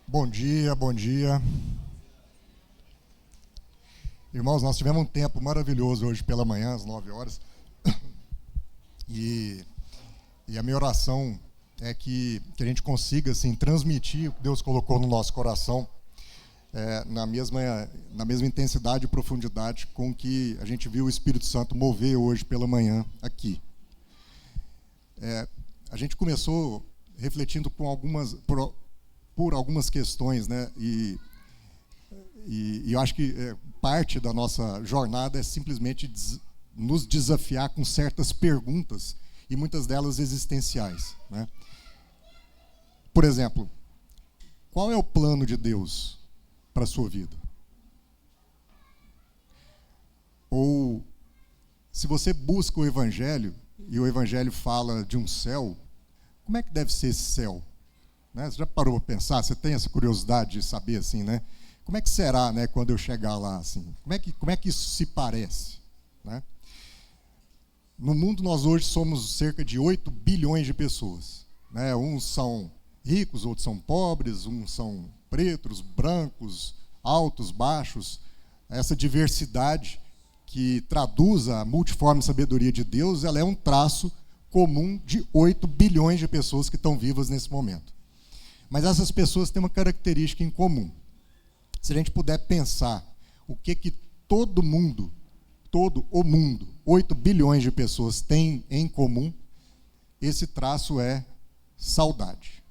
Bom dia, bom dia. Irmãos, nós tivemos um tempo maravilhoso hoje pela manhã, às 9 horas. E a minha oração é que a gente consiga assim, transmitir o que Deus colocou no nosso coração na mesma intensidade e profundidade com que a gente viu o Espírito Santo mover hoje pela manhã aqui. A gente começou refletindo por algumas questões, né? E eu acho que parte da nossa jornada é simplesmente nos desafiar com certas perguntas, e muitas delas existenciais, né? Por exemplo, qual é o plano de Deus para a sua vida? Ou, se você busca o Evangelho, e o Evangelho fala de um céu, como é que deve ser esse céu? Né? Você já parou para pensar? Você tem essa curiosidade de saber assim, né? Como é que será, né, quando eu chegar lá, assim? Como é que isso se parece, né? No mundo, nós hoje somos cerca de 8 bilhões de pessoas, né? Uns são ricos, outros são pobres, uns são pretos, brancos, altos, baixos. Essa diversidade que traduz a multiforme sabedoria de Deus, ela é um traço comum de 8 bilhões de pessoas que estão vivas nesse momento. Mas essas pessoas têm uma característica em comum. Se a gente puder pensar o que todo o mundo, 8 bilhões de pessoas têm em comum, esse traço é saudade.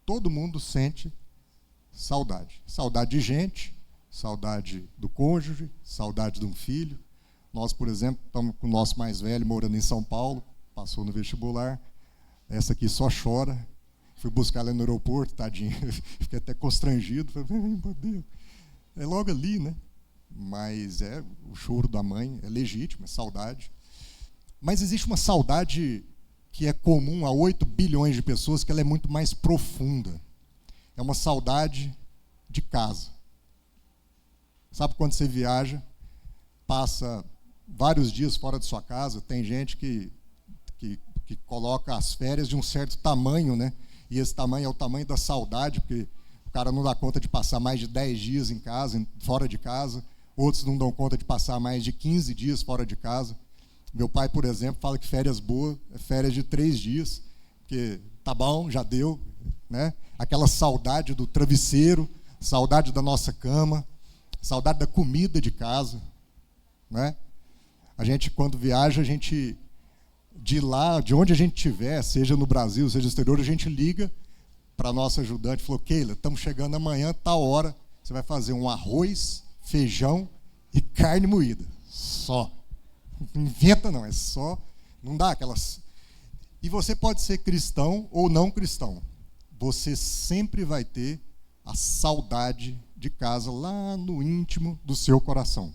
Todo mundo sente saudade. Saudade de gente, saudade do cônjuge, saudade de um filho. Nós, por exemplo, estamos com o nosso mais velho morando em São Paulo, passou no vestibular. Essa aqui só chora. Fui buscar ela no aeroporto, tadinho. Fiquei até constrangido. Falei, meu Deus. É logo ali, né? Mas o choro da mãe é legítimo, é saudade. Mas existe uma saudade que é comum a 8 bilhões de pessoas, que ela é muito mais profunda. É uma saudade de casa. Sabe quando você viaja, passa vários dias fora de sua casa, tem gente que coloca as férias de um certo tamanho, né? E esse tamanho é o tamanho da saudade, porque o cara não dá conta de passar mais de 10 dias em casa, fora de casa. Outros não dão conta de passar mais de 15 dias fora de casa. Meu pai, por exemplo, fala que férias boas é férias de 3 dias, porque tá bom, já deu, né? Aquela saudade do travesseiro, saudade da nossa cama, saudade da comida de casa, né? A gente, quando viaja, de lá, de onde a gente estiver, seja no Brasil, seja no exterior, a gente liga para a nossa ajudante e falou, Keila, estamos chegando amanhã, tal hora, você vai fazer um arroz, feijão e carne moída. Só. Não inventa não, é só. Não dá aquelas... E você pode ser cristão ou não cristão. Você sempre vai ter a saudade de casa lá no íntimo do seu coração.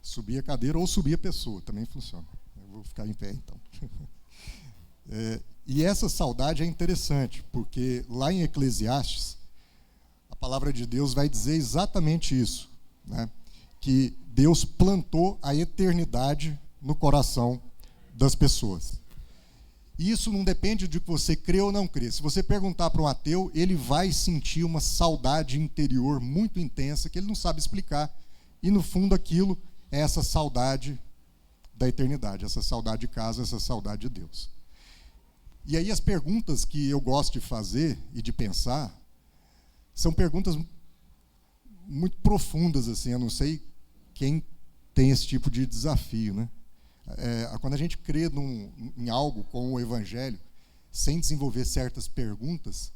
Subir a cadeira ou subir a pessoa, também funciona. Eu vou ficar em pé, então. E essa saudade é interessante, porque lá em Eclesiastes, a palavra de Deus vai dizer exatamente isso, né? Que Deus plantou a eternidade no coração das pessoas. E isso não depende de que você crê ou não crê. Se você perguntar para um ateu, ele vai sentir uma saudade interior muito intensa, que ele não sabe explicar. E, no fundo, aquilo é essa saudade da eternidade, essa saudade de casa, essa saudade de Deus. E aí as perguntas que eu gosto de fazer e de pensar são perguntas muito profundas, assim, eu não sei quem tem esse tipo de desafio, né? Quando a gente crê em algo como o Evangelho, sem desenvolver certas perguntas,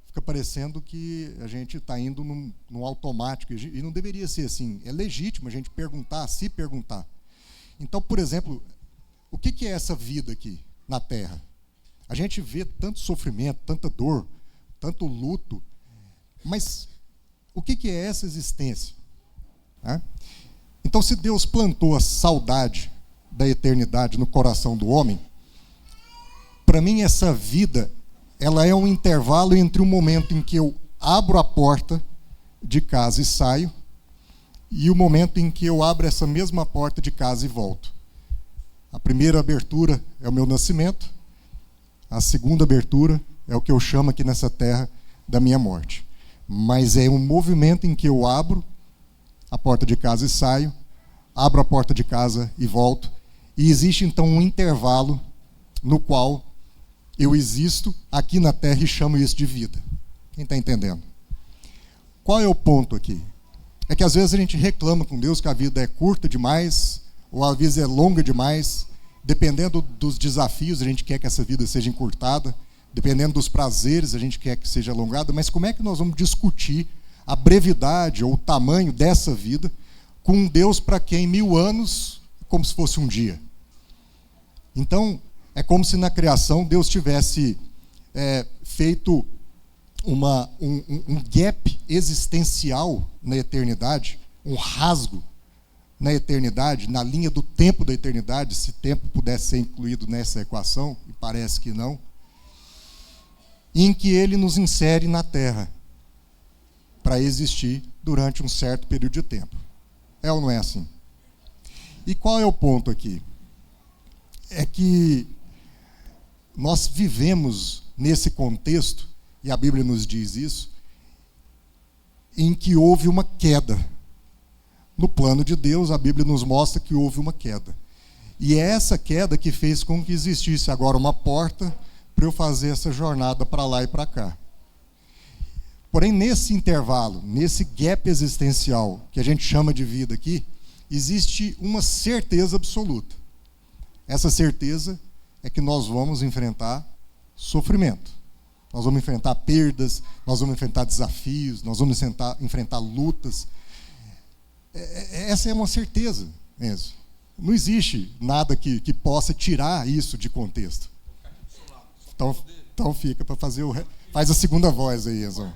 fica parecendo que a gente está indo num automático, e não deveria ser assim. É legítimo a gente perguntar, se perguntar. Então, por exemplo, o que é essa vida aqui na Terra? A gente vê tanto sofrimento, tanta dor, tanto luto, mas o que é essa existência? Né? Então, se Deus plantou a saudade da eternidade no coração do homem, para mim essa vida, ela é um intervalo entre o momento em que eu abro a porta de casa e saio, e o momento em que eu abro essa mesma porta de casa e volto. A primeira abertura é o meu nascimento, a segunda abertura é o que eu chamo aqui nessa terra da minha morte. Mas é um movimento em que eu abro a porta de casa e saio, abro a porta de casa e volto, e existe então um intervalo no qual eu existo aqui na terra e chamo isso de vida. Quem está entendendo? Qual é o ponto aqui? É que às vezes a gente reclama com Deus que a vida é curta demais, ou a vida é longa demais. Dependendo dos desafios, a gente quer que essa vida seja encurtada. Dependendo dos prazeres, a gente quer que seja alongada. Mas como é que nós vamos discutir a brevidade ou o tamanho dessa vida com um Deus para quem 1000 anos é como se fosse um dia? Então, é como se na criação Deus tivesse feito um gap existencial na eternidade, um rasgo na eternidade, na linha do tempo da eternidade, se tempo pudesse ser incluído nessa equação, e parece que não, em que ele nos insere na Terra para existir durante um certo período de tempo. É ou não é assim? E qual é o ponto aqui? É que nós vivemos nesse contexto, e a Bíblia nos diz isso, em que houve uma queda. No plano de Deus, a Bíblia nos mostra que houve uma queda. E é essa queda que fez com que existisse agora uma porta para eu fazer essa jornada para lá e para cá. Porém, nesse intervalo, nesse gap existencial, que a gente chama de vida aqui, existe uma certeza absoluta. Essa certeza é que nós vamos enfrentar sofrimento. Nós vamos enfrentar perdas, nós vamos enfrentar desafios, nós vamos enfrentar lutas. Essa é uma certeza, Enzo. Não existe nada que possa tirar isso de contexto. Então fica para fazer o... Faz a segunda voz aí, Enzo.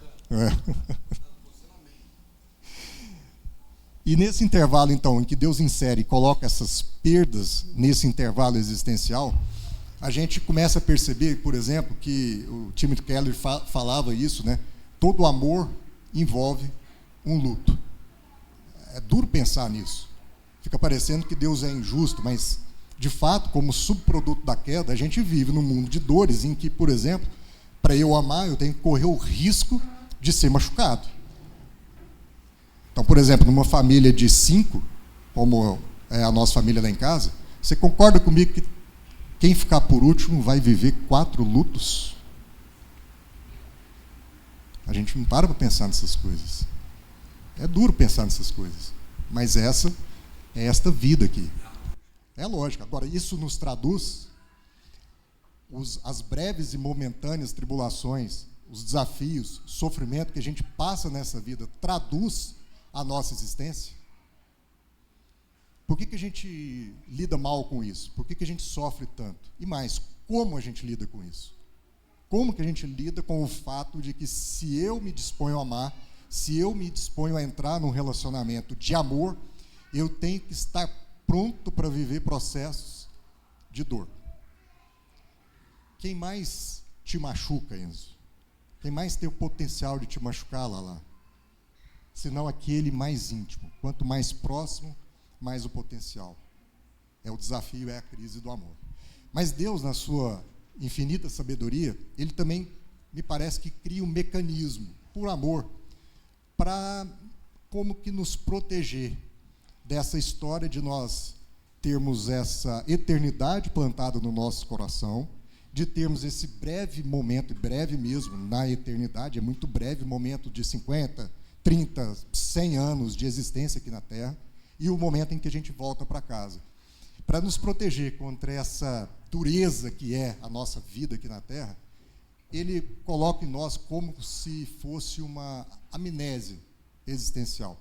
E nesse intervalo, então, em que Deus insere e coloca essas perdas nesse intervalo existencial, a gente começa a perceber, por exemplo, que o Timothy Keller falava isso, né? Todo amor envolve um luto. É duro pensar nisso. Fica parecendo que Deus é injusto, mas, de fato, como subproduto da queda, a gente vive num mundo de dores em que, por exemplo, para eu amar, eu tenho que correr o risco de ser machucado. Então, por exemplo, numa família de 5, como é a nossa família lá em casa, você concorda comigo que quem ficar por último vai viver 4 lutos? A gente não para pensar nessas coisas. É duro pensar nessas coisas. Mas essa é esta vida aqui. É lógico. Agora, isso nos traduz as breves e momentâneas tribulações, os desafios, o sofrimento que a gente passa nessa vida, traduz a nossa existência? Por que a gente lida mal com isso? Por que a gente sofre tanto? E mais, como a gente lida com isso? Como que a gente lida com o fato de que se eu me disponho a amar, se eu me disponho a entrar num relacionamento de amor, eu tenho que estar pronto para viver processos de dor? Quem mais te machuca, Enzo? Quem mais tem o potencial de te machucar, Lala? Senão aquele mais íntimo. Quanto mais próximo, mais o potencial. É o desafio, é a crise do amor. Mas Deus, na sua infinita sabedoria, Ele também, me parece que cria um mecanismo, por amor, para como que nos proteger dessa história de nós termos essa eternidade plantada no nosso coração, de termos esse breve momento, breve mesmo, na eternidade, é muito breve, momento de 50, 30, 100 anos de existência aqui na Terra, e o momento em que a gente volta para casa. Para nos proteger contra essa dureza que é a nossa vida aqui na Terra, Ele coloca em nós como se fosse uma amnésia existencial.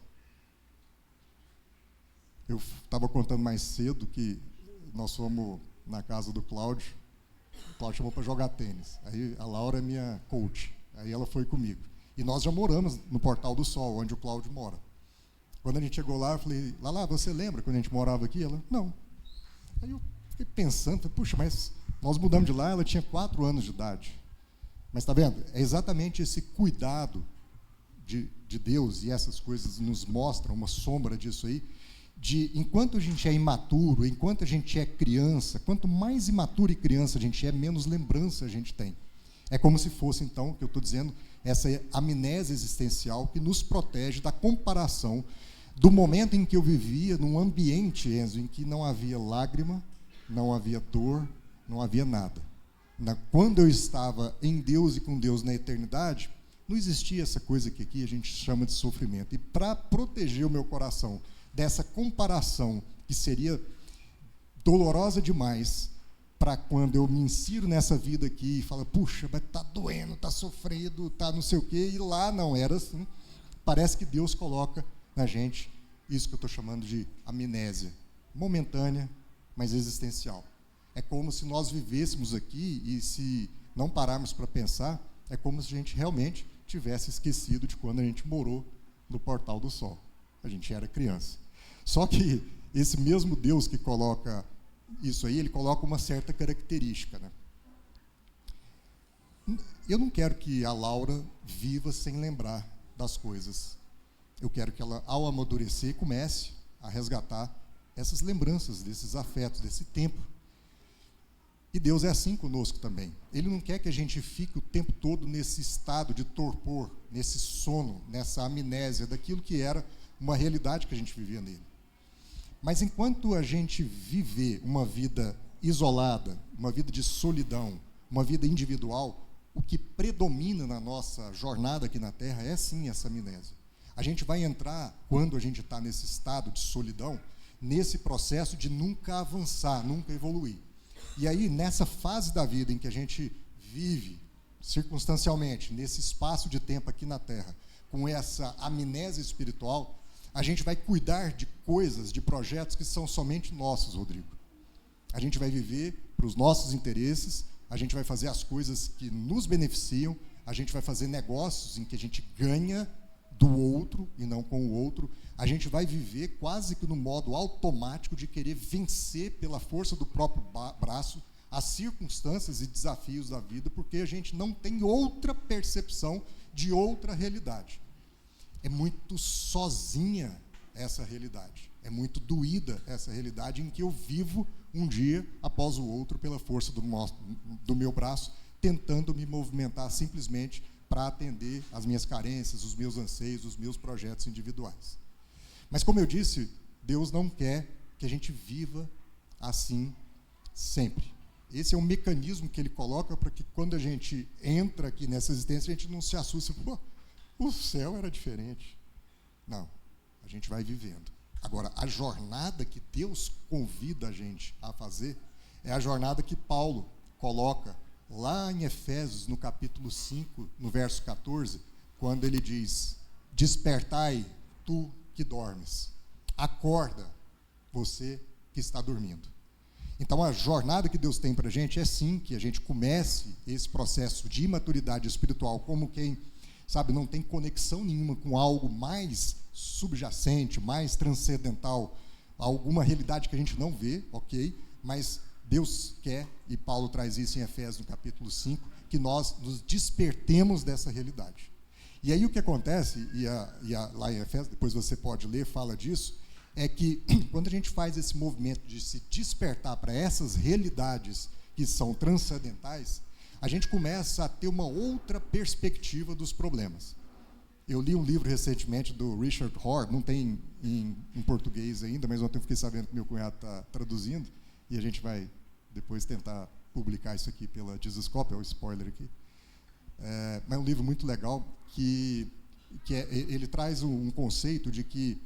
Eu estava contando mais cedo que nós fomos na casa do Cláudio. O Cláudio chamou para jogar tênis. Aí a Laura é minha coach. Aí ela foi comigo. E nós já moramos no Portal do Sol, onde o Cláudio mora. Quando a gente chegou lá, eu falei, Lala, você lembra quando a gente morava aqui? Ela, não. Aí eu fiquei pensando, falei, puxa, mas nós mudamos de lá, ela tinha 4 anos de idade. Mas está vendo? É exatamente esse cuidado de Deus, e essas coisas nos mostram uma sombra disso aí, de enquanto a gente é imaturo, enquanto a gente é criança, quanto mais imaturo e criança a gente é, menos lembrança a gente tem. É como se fosse, então, o que eu estou dizendo, essa amnésia existencial que nos protege da comparação do momento em que eu vivia num ambiente, Enzo, em que não havia lágrima, não havia dor, não havia nada. Quando eu estava em Deus e com Deus na eternidade, não existia essa coisa que aqui a gente chama de sofrimento. E para proteger o meu coração dessa comparação que seria dolorosa demais, para quando eu me insiro nessa vida aqui e falo, puxa, mas está doendo, está sofrendo, está não sei o quê, e lá não era assim. Parece que Deus coloca na gente isso que eu estou chamando de amnésia, momentânea, mas existencial. É como se nós vivêssemos aqui e se não pararmos para pensar, é como se a gente realmente tivesse esquecido de quando a gente morou no Portal do Sol. A gente era criança. Só que esse mesmo Deus que coloca isso aí, ele coloca uma certa característica, né? Eu não quero que a Laura viva sem lembrar das coisas. Eu quero que ela, ao amadurecer, comece a resgatar essas lembranças, desses afetos, desse tempo. E Deus é assim conosco também. Ele não quer que a gente fique o tempo todo nesse estado de torpor, nesse sono, nessa amnésia daquilo que era uma realidade que a gente vivia nele. Mas enquanto a gente viver uma vida isolada, uma vida de solidão, uma vida individual, o que predomina na nossa jornada aqui na Terra é sim essa amnésia. A gente vai entrar, quando a gente está nesse estado de solidão, nesse processo de nunca avançar, nunca evoluir. E aí, nessa fase da vida em que a gente vive, circunstancialmente, nesse espaço de tempo aqui na Terra, com essa amnésia espiritual, a gente vai cuidar de coisas, de projetos que são somente nossos, Rodrigo. A gente vai viver para os nossos interesses, a gente vai fazer as coisas que nos beneficiam, a gente vai fazer negócios em que a gente ganha do outro e não com o outro, a gente vai viver quase que no modo automático de querer vencer pela força do próprio braço as circunstâncias e desafios da vida, porque a gente não tem outra percepção de outra realidade. É muito sozinha essa realidade, é muito doída essa realidade em que eu vivo um dia após o outro pela força do meu braço, tentando me movimentar simplesmente para atender as minhas carências, os meus anseios, os meus projetos individuais. Mas, como eu disse, Deus não quer que a gente viva assim sempre. Esse é um mecanismo que Ele coloca para que, quando a gente entra aqui nessa existência, a gente não se assuste. Pô, o céu era diferente. Não, a gente vai vivendo. Agora, a jornada que Deus convida a gente a fazer é a jornada que Paulo coloca lá em Efésios, no capítulo 5, no verso 14, quando ele diz, despertai, tu que dormes, acorda, você que está dormindo. Então, a jornada que Deus tem para a gente é sim que a gente comece esse processo de imaturidade espiritual como quem, sabe, não tem conexão nenhuma com algo mais subjacente, mais transcendental, alguma realidade que a gente não vê, ok? Mas Deus quer, e Paulo traz isso em Efésios, no capítulo 5, que nós nos despertemos dessa realidade. E aí o que acontece, lá em Efésios, depois você pode ler, fala disso, é que quando a gente faz esse movimento de se despertar para essas realidades que são transcendentais, a gente começa a ter uma outra perspectiva dos problemas. Eu li um livro recentemente do Richard Rohr, não tem em português ainda, mas ontem eu fiquei sabendo que meu cunhado está traduzindo, e a gente vai depois tentar publicar isso aqui pela Jesuscope, é o spoiler aqui. Mas é um livro muito legal, ele traz um conceito de que,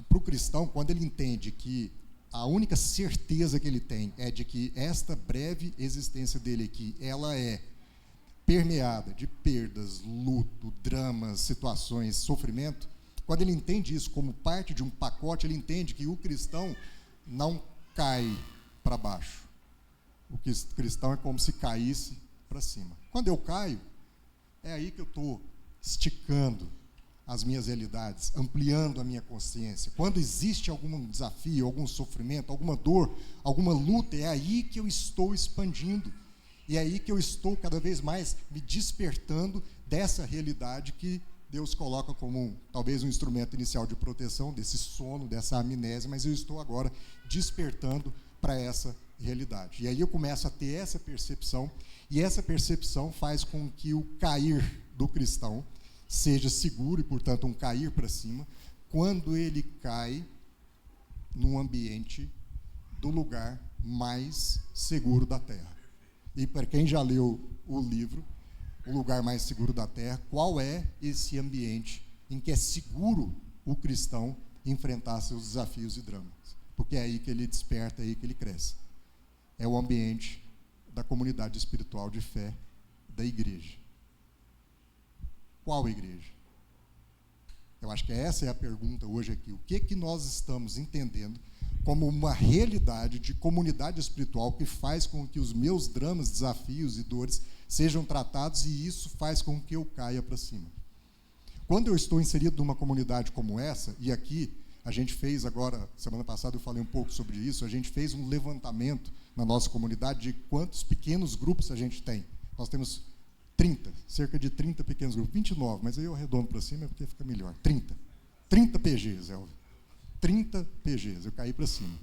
para o cristão, quando ele entende que a única certeza que ele tem é de que esta breve existência dele aqui, ela é permeada de perdas, luto, dramas, situações, sofrimento, quando ele entende isso como parte de um pacote, ele entende que o cristão não cai para baixo. O cristão é como se caísse para cima. Quando eu caio, é aí que eu estou esticando as minhas realidades, ampliando a minha consciência. Quando existe algum desafio, algum sofrimento, alguma dor, alguma luta, é aí que eu estou expandindo. E é aí que eu estou cada vez mais me despertando dessa realidade que Deus coloca como talvez um instrumento inicial de proteção, desse sono, dessa amnésia, mas eu estou agora despertando para essa realidade. E aí eu começo a ter essa percepção, E essa percepção faz com que o cair do cristão seja seguro e, portanto, um cair para cima, quando ele cai num ambiente do lugar mais seguro da Terra. E para quem já leu o livro, O Lugar Mais Seguro da Terra, qual é esse ambiente em que é seguro o cristão enfrentar seus desafios e dramas? Porque é aí que ele desperta, é aí que ele cresce. É o ambiente da comunidade espiritual de fé da igreja. Qual igreja? Eu acho que essa é a pergunta hoje aqui. O que nós estamos entendendo como uma realidade de comunidade espiritual que faz com que os meus dramas, desafios e dores sejam tratados, e isso faz com que eu caia para cima? Quando eu estou inserido numa comunidade como essa, e aqui a gente fez agora, semana passada eu falei um pouco sobre isso, a gente fez um levantamento na nossa comunidade de quantos pequenos grupos a gente tem. Nós temos 30, cerca de 30 pequenos grupos, 29, mas aí eu arredondo para cima porque fica melhor. 30 PGs, Elvio. 30 PGs, eu caí para cima.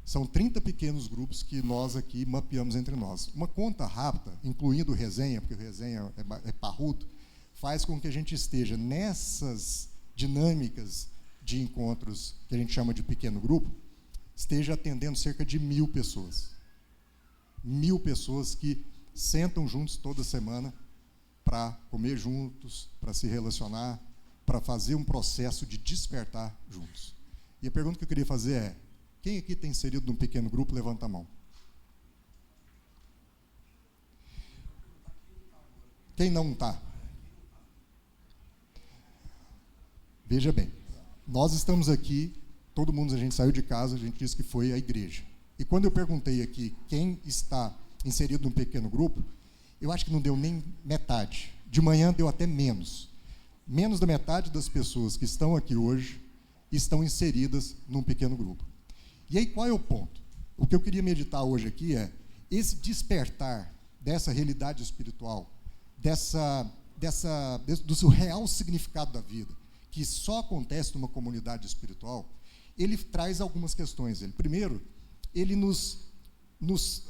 São 30 pequenos grupos que nós aqui mapeamos entre nós. Uma conta rápida, incluindo o resenha, porque o resenha é parrudo, faz com que a gente esteja nessas dinâmicas de encontros que a gente chama de pequeno grupo, esteja atendendo cerca de 1.000 pessoas. 1.000 pessoas que sentam juntos toda semana para comer juntos, para se relacionar, para fazer um processo de despertar juntos. E a pergunta que eu queria fazer é: quem aqui tem inserido num pequeno grupo? Levanta a mão. Quem não está? Veja bem, nós estamos aqui, todo mundo, a gente saiu de casa, a gente disse que foi a igreja. E quando eu perguntei aqui quem está inserido num pequeno grupo, eu acho que não deu nem metade. De manhã deu até menos. Menos da metade das pessoas que estão aqui hoje estão inseridas num pequeno grupo. E aí, qual é o ponto? O que eu queria meditar hoje aqui é esse despertar dessa realidade espiritual, do seu real significado da vida, que só acontece numa comunidade espiritual. Ele traz algumas questões. Primeiro, ele nos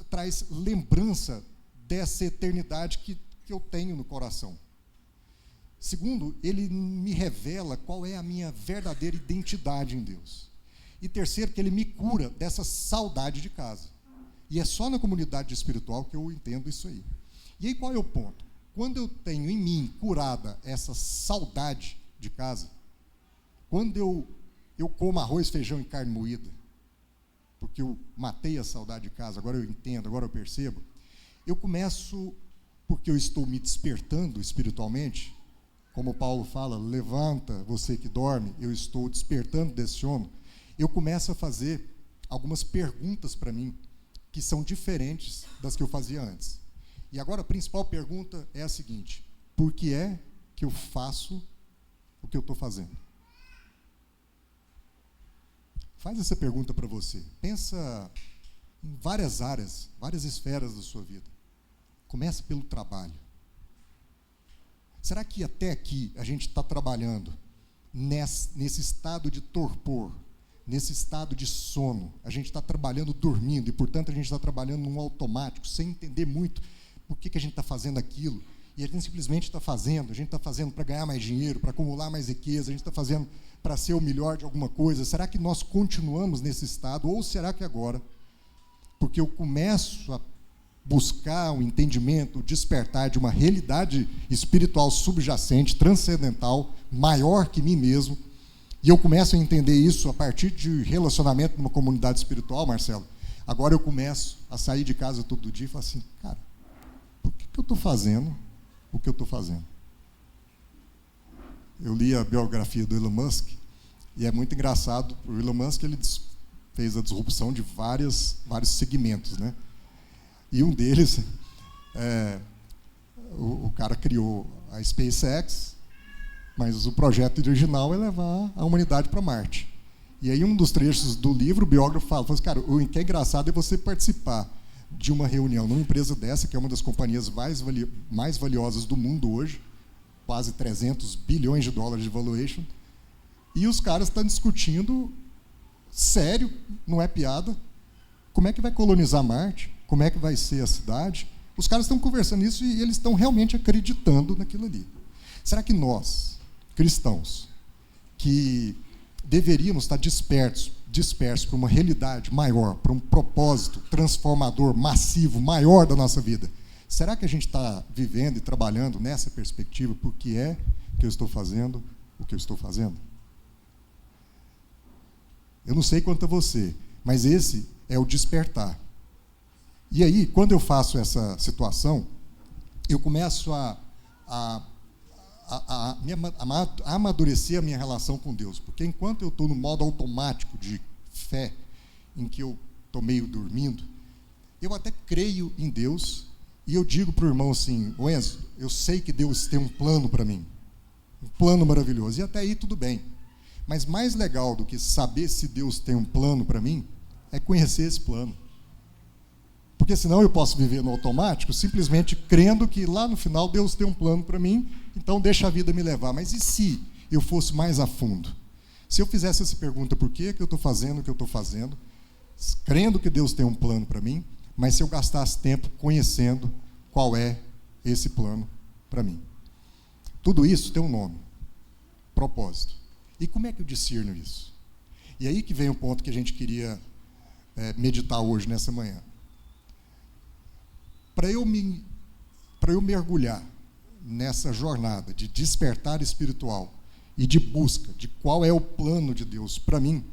traz lembrança dessa eternidade que eu tenho no coração. Segundo, ele me revela qual é a minha verdadeira identidade em Deus. E terceiro, que ele me cura dessa saudade de casa. E é só na comunidade espiritual que eu entendo isso aí. E aí qual é o ponto? Quando eu tenho em mim curada essa saudade de casa, quando eu como arroz, feijão e carne moída, porque eu matei a saudade de casa, agora eu entendo, agora eu percebo, eu começo, porque eu estou me despertando espiritualmente, como Paulo fala, levanta você que dorme, eu estou despertando desse sono, eu começo a fazer algumas perguntas para mim, que são diferentes das que eu fazia antes. E agora a principal pergunta é a seguinte: por que é que eu faço o que eu estou fazendo? Faz essa pergunta para você. Pensa em várias áreas, várias esferas da sua vida. Começa pelo trabalho. Será que até aqui a gente está trabalhando nesse estado de torpor, nesse estado de sono? A gente está trabalhando dormindo e, portanto, a gente está trabalhando num automático, sem entender muito por que a gente está fazendo aquilo. E a gente simplesmente está fazendo. A gente está fazendo para ganhar mais dinheiro, para acumular mais riqueza, a gente está fazendo para ser o melhor de alguma coisa. Será que nós continuamos nesse estado? Ou será que agora, porque eu começo a buscar um entendimento, o despertar de uma realidade espiritual subjacente, transcendental, maior que mim mesmo, e eu começo a entender isso a partir de relacionamento numa comunidade espiritual, Marcelo, agora eu começo a sair de casa todo dia e falar assim: cara, por que eu estou fazendo o que eu estou fazendo? Eu li a biografia do Elon Musk, e é muito engraçado. O Elon Musk, ele fez a disrupção de vários segmentos, né? E um deles, o cara criou a SpaceX, mas o projeto original é levar a humanidade para Marte. E aí um dos trechos do livro, o biógrafo fala assim: cara, o que é engraçado é você participar de uma reunião numa empresa dessa, que é uma das companhias mais valiosas do mundo hoje, quase 300 bilhões de dólares de valuation, e os caras estão discutindo, sério, não é piada, como é que vai colonizar Marte, como é que vai ser a cidade, Os caras estão conversando isso e eles estão realmente acreditando naquilo ali. Será que nós, cristãos, que deveríamos estar dispersos para uma realidade maior, para um propósito transformador, massivo, maior da nossa vida, será que a gente está vivendo e trabalhando nessa perspectiva? Por que é que eu estou fazendo o que eu estou fazendo? Eu não sei quanto a você, mas esse é o despertar. E aí, quando eu faço essa situação, eu começo a amadurecer a minha relação com Deus. Porque enquanto eu estou no modo automático de fé, em que eu estou meio dormindo, eu até creio em Deus, e eu digo para o irmão assim: Enzo, eu sei que Deus tem um plano para mim, um plano maravilhoso, e até aí tudo bem. Mas mais legal do que saber se Deus tem um plano para mim, é conhecer esse plano. Porque senão eu posso viver no automático, simplesmente crendo que lá no final Deus tem um plano para mim, então deixa a vida me levar. Mas e se eu fosse mais a fundo? Se eu fizesse essa pergunta: por que eu estou fazendo o que eu estou fazendo, crendo que Deus tem um plano para mim, mas se eu gastasse tempo conhecendo qual é esse plano para mim? Tudo isso tem um nome: propósito. E como é que eu discerno isso? E aí que vem o ponto que a gente queria meditar hoje, nessa manhã. Para eu mergulhar nessa jornada de despertar espiritual e de busca de qual é o plano de Deus para mim,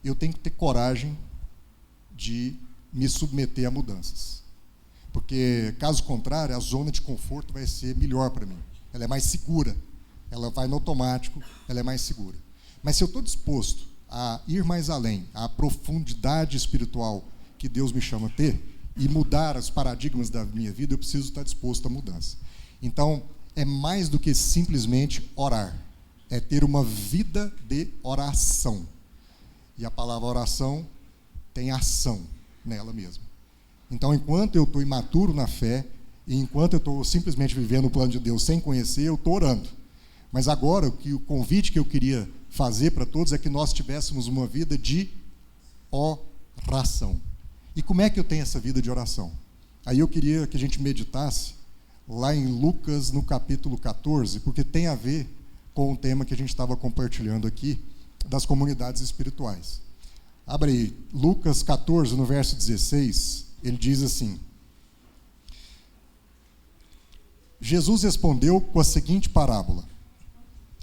eu tenho que ter coragem de me submeter a mudanças. Porque, caso contrário, a zona de conforto vai ser melhor para mim. Ela é mais segura. Ela vai no automático, ela é mais segura. Mas se eu estou disposto a ir mais além, a profundidade espiritual que Deus me chama a ter, e mudar os paradigmas da minha vida, eu preciso estar disposto à mudança. Então, é mais do que simplesmente orar. É ter uma vida de oração. E a palavra oração tem ação nela mesma. Então, enquanto eu estou imaturo na fé, e enquanto eu estou simplesmente vivendo o plano de Deus sem conhecer, eu estou orando. Mas agora, o convite que eu queria fazer para todos é que nós tivéssemos uma vida de oração. E como é que eu tenho essa vida de oração? Aí eu queria que a gente meditasse lá em Lucas, no capítulo 14, porque tem a ver com o tema que a gente estava compartilhando aqui, das comunidades espirituais. Abre aí, Lucas 14, no verso 16, ele diz assim: Jesus respondeu com a seguinte parábola: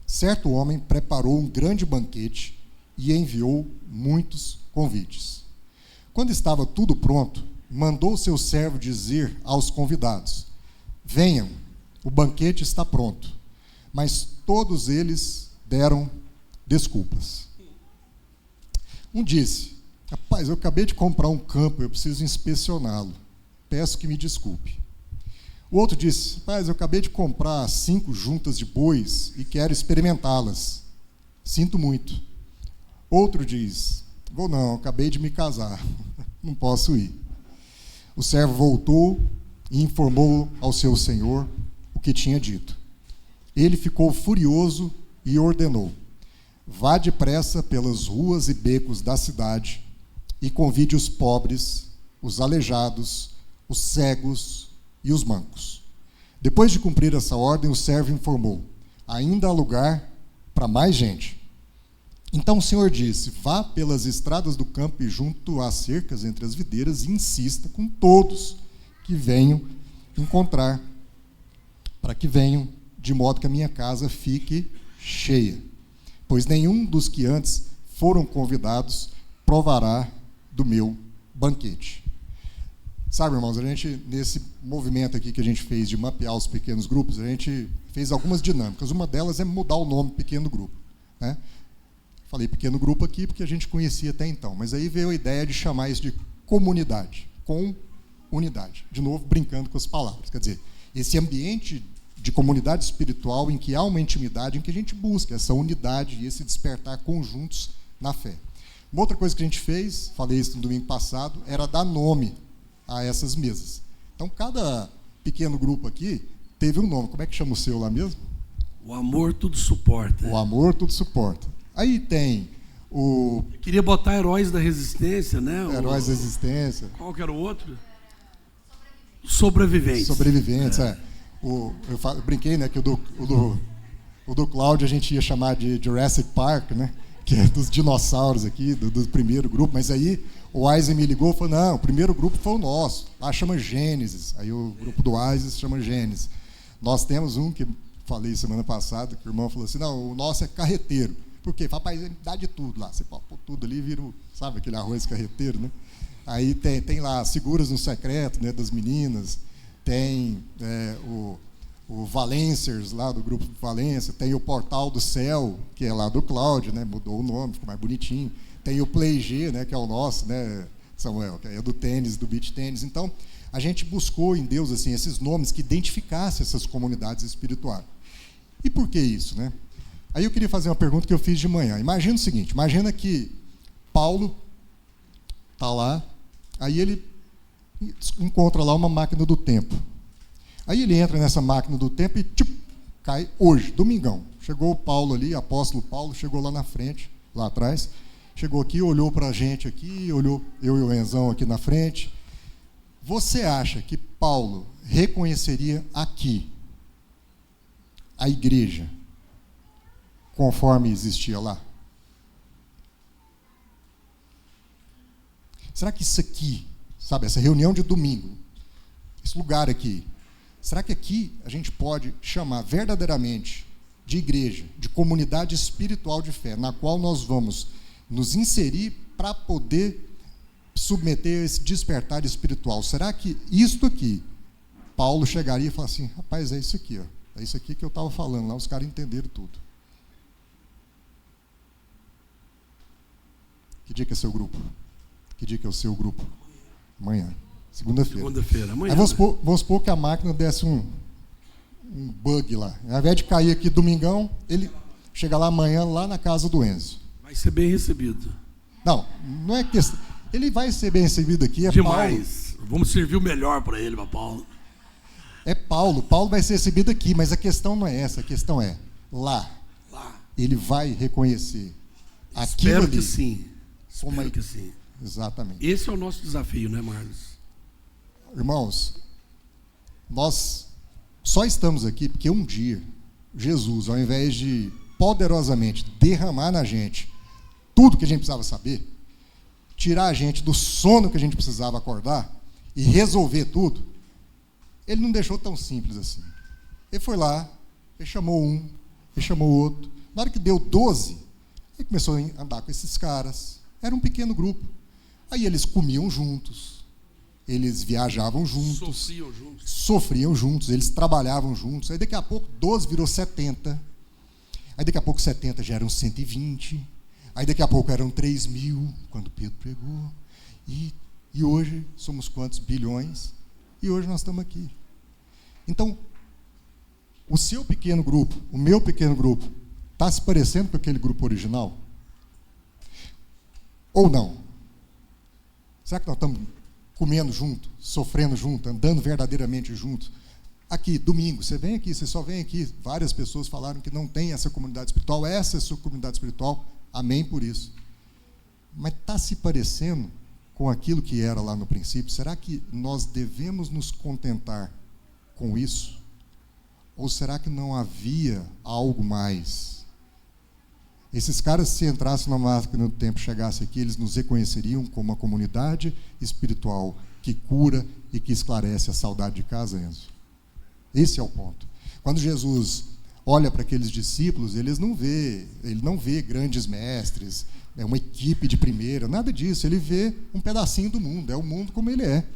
certo homem preparou um grande banquete e enviou muitos convites. Quando estava tudo pronto, mandou seu servo dizer aos convidados: venham, o banquete está pronto. Mas todos eles deram desculpas. Um disse: rapaz, eu acabei de comprar um campo, eu preciso inspecioná-lo. Peço que me desculpe. O outro disse: rapaz, eu acabei de comprar 5 juntas de bois e quero experimentá-las. Sinto muito. Outro diz: vou não, acabei de me casar, não posso ir. O servo voltou e informou ao seu senhor o que tinha dito. Ele ficou furioso e ordenou: vá depressa pelas ruas e becos da cidade e convide os pobres, os aleijados, os cegos e os mancos. Depois de cumprir essa ordem, o servo informou: ainda há lugar para mais gente. Então o Senhor disse: vá pelas estradas do campo e junto às cercas entre as videiras e insista com todos que venham encontrar, para que venham, de modo que a minha casa fique cheia. Pois nenhum dos que antes foram convidados provará do meu banquete. Sabe, irmãos, a gente, nesse movimento aqui que a gente fez de mapear os pequenos grupos, a gente fez algumas dinâmicas. Uma delas é mudar o nome pequeno grupo, né? Falei pequeno grupo aqui porque a gente conhecia até então, mas aí veio a ideia de chamar isso de comunidade, com unidade. De novo, brincando com as palavras. Quer dizer, esse ambiente de comunidade espiritual em que há uma intimidade, em que a gente busca essa unidade e esse despertar conjuntos na fé. Uma outra coisa que a gente fez, falei isso no domingo passado, era dar nome a essas mesas. Então, cada pequeno grupo aqui teve um nome. Como é que chama o seu lá mesmo? O amor tudo suporta. O amor tudo suporta. Aí tem o... Eu queria botar Heróis da Resistência, né? Heróis da Resistência. Qual que era o outro? Sobreviventes. Sobreviventes, eu brinquei, né, que o do Cláudio a gente ia chamar de Jurassic Park, né, que é dos dinossauros aqui, do primeiro grupo, mas aí o Eisen me ligou e falou, não, o primeiro grupo foi o nosso, lá chama Gênesis, aí o grupo do Eisen chama Gênesis. Nós temos um, que falei semana passada, que o irmão falou assim, não, o nosso é carreteiro. Por quê? Papai dá de tudo lá, você pode pôr tudo ali, vira, sabe, aquele arroz carreteiro, né? Aí tem lá Seguras no Secreto, né, das meninas, tem o Valencers, lá do grupo Valência, tem o Portal do Céu, que é lá do Cláudio, né, mudou o nome, ficou mais bonitinho. Tem o Play G, né, que é o nosso, né, Samuel, que é do tênis, do beach tênis. Então, a gente buscou em Deus assim, esses nomes que identificassem essas comunidades espirituais. E por que isso, né? Aí eu queria fazer uma pergunta que eu fiz de manhã. Imagina o seguinte, imagina que Paulo está lá, aí ele encontra lá uma máquina do tempo. Aí ele entra nessa máquina do tempo e cai hoje, domingão. Chegou o Paulo ali, apóstolo Paulo, chegou lá na frente, lá atrás, chegou aqui, olhou para a gente aqui, olhou eu e o Enzão aqui na frente. Você acha que Paulo reconheceria aqui a igreja conforme existia lá? Será que isso aqui, sabe, essa reunião de domingo, esse lugar aqui, será que aqui a gente pode chamar verdadeiramente de igreja, de comunidade espiritual de fé, na qual nós vamos nos inserir para poder submeter a esse despertar espiritual? Será que isto aqui, Paulo chegaria e falaria assim, rapaz, é isso aqui, ó, é isso aqui que eu estava falando lá, os caras entenderam tudo. Que dia que é seu grupo? Que dia que é o seu grupo? Amanhã. Segunda-feira. Segunda-feira, amanhã. Aí vamos supor que a máquina desse um bug lá. Ao invés de cair aqui domingão, ele chega lá amanhã, lá na casa do Enzo. Vai ser bem recebido. Não é questão. Ele vai ser bem recebido aqui, é demais. Paulo. Vamos servir o melhor para ele, para Paulo. É Paulo. Paulo vai ser recebido aqui, mas a questão não é essa. A questão é lá. Ele vai reconhecer aquilo Espero ali. que sim. Espero que sim. Exatamente. Esse é o nosso desafio, né, Marlos? Irmãos, nós só estamos aqui porque um dia Jesus, ao invés de poderosamente derramar na gente tudo que a gente precisava saber, tirar a gente do sono que a gente precisava acordar e resolver tudo, ele não deixou tão simples assim. Ele foi lá, ele chamou um, ele chamou outro. Na hora que deu 12, ele começou a andar com esses caras. Era um pequeno grupo. Aí eles comiam juntos, eles viajavam juntos, sofriam juntos, eles trabalhavam juntos. Aí daqui a pouco 12 virou 70. Aí daqui a pouco 70 já eram 120. Aí daqui a pouco eram 3.000, quando Pedro pregou. E hoje somos quantos bilhões? E hoje nós estamos aqui. Então, o seu pequeno grupo, o meu pequeno grupo, está se parecendo com aquele grupo original? Ou não? Será que nós estamos comendo junto, sofrendo junto, andando verdadeiramente juntos? Aqui, domingo, você vem aqui, você só vem aqui. Várias pessoas falaram que não tem essa comunidade espiritual. Essa é a sua comunidade espiritual. Amém por isso. Mas está se parecendo com aquilo que era lá no princípio? Será que nós devemos nos contentar com isso? Ou será que não havia algo mais? Esses caras, se entrassem na máquina do tempo, chegassem aqui, eles nos reconheceriam como uma comunidade espiritual que cura e que esclarece a saudade de casa, Enzo. Esse é o ponto. Quando Jesus olha para aqueles discípulos, ele não vê grandes mestres, uma equipe de primeira, nada disso. Ele vê um pedacinho do mundo, é o mundo como ele é.